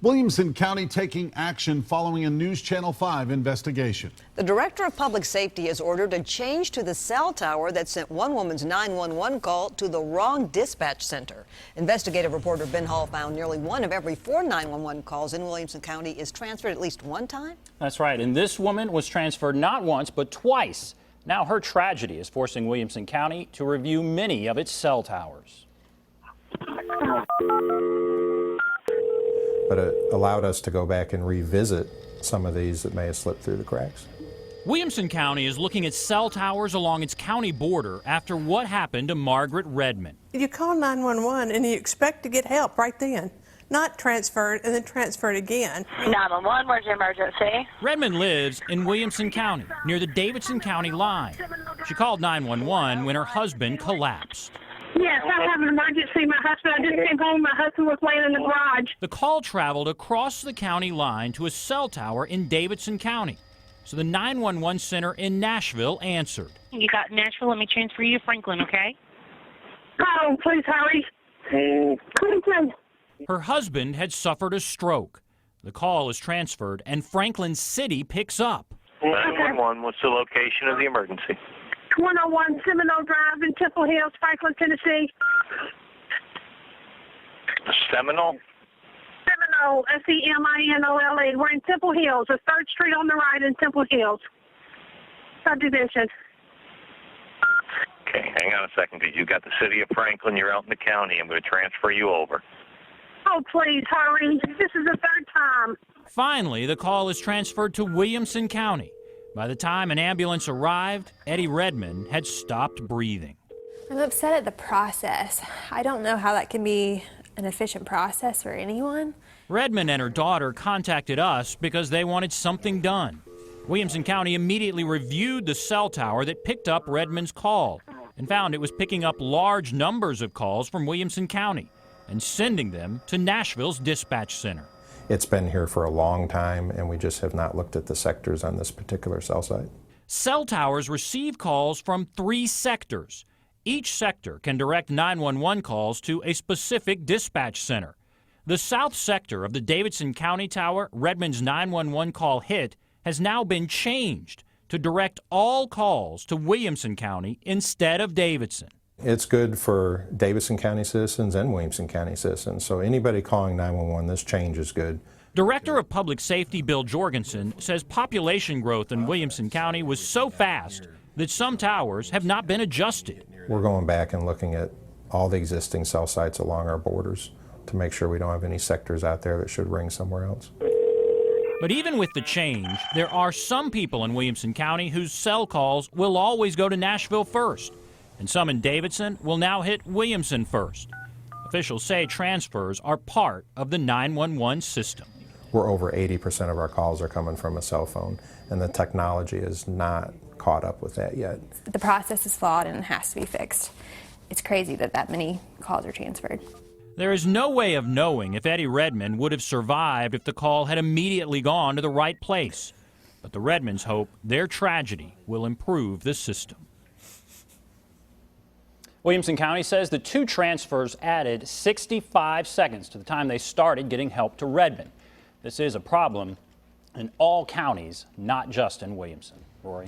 Williamson County taking action following a News Channel 5 investigation. The director of public safety has ordered a change to the cell tower that sent one woman's 911 call to the wrong dispatch center. Investigative reporter Ben Hall found nearly 1 of every 4 911 calls in Williamson County is transferred at least one time. That's right, and this woman was transferred not once but twice. Now her tragedy is forcing Williamson County to review many of its cell towers. But it allowed us to go back and revisit some of these that may have slipped through the cracks. Williamson County is looking at cell towers along its county border after what happened to Margaret Redmond. You call 911 and you expect to get help right then, not transferred and then transferred again. 911, where's your emergency? Redmond lives in Williamson County, near the Davidson County line. She called 911 when her husband collapsed. Yes, I have an emergency. My husband, I just came home. My husband was laying in the garage. The call traveled across the county line to a cell tower in Davidson County. So the 911 center in Nashville answered. You got Nashville. Let me transfer you to Franklin, okay? Oh, please hurry. Franklin. Her husband had suffered a stroke. The call is transferred and Franklin City picks up. 911, what's the location of the emergency? 101 Seminole Drive in Temple Hills, Franklin, Tennessee. Seminole? Seminole, S-E-M-I-N-O-L-E. We're in Temple Hills, the 3rd Street on the right in Temple Hills. Subdivision. Okay, hang on a second, because you got the city of Franklin, you're out in the county. I'm going to transfer you over. Oh, please, hurry. This is the 3rd time. Finally, the call is transferred to Williamson County. By the time an ambulance arrived, Eddie Redmond had stopped breathing. I'm upset at the process. I don't know how that can be an efficient process for anyone. Redmond and her daughter contacted us because they wanted something done. Williamson County immediately reviewed the cell tower that picked up Redmond's call and found it was picking up large numbers of calls from Williamson County and sending them to Nashville's dispatch center. It's been here for a long time, and we just have not looked at the sectors on this particular cell site. Cell towers receive calls from 3 sectors. Each sector can direct 911 calls to a specific dispatch center. The south sector of the Davidson County tower Redmond's 911 call hit has now been changed to direct all calls to Williamson County instead of Davidson. It's good for Davidson County citizens and Williamson County citizens, so anybody calling 911, this change is good. Director of Public Safety Bill Jorgensen says population growth in Williamson County was so fast that some towers have not been adjusted. We're going back and looking at all the existing cell sites along our borders to make sure we don't have any sectors out there that should ring somewhere else. But even with the change, there are some people in Williamson County whose cell calls will always go to Nashville first, and some in Davidson will now hit Williamson first. Officials say transfers are part of the 911 system. We're over 80% of our calls are coming from a cell phone, and the technology is not caught up with that yet. The process is flawed and it has to be fixed. It's crazy that that many calls are transferred. There is no way of knowing if Eddie Redmond would have survived if the call had immediately gone to the right place. But the Redmonds hope their tragedy will improve the system. Williamson County says the 2 transfers added 65 seconds to the time they started getting help to Redmond. This is a problem in all counties, not just in Williamson. Rory.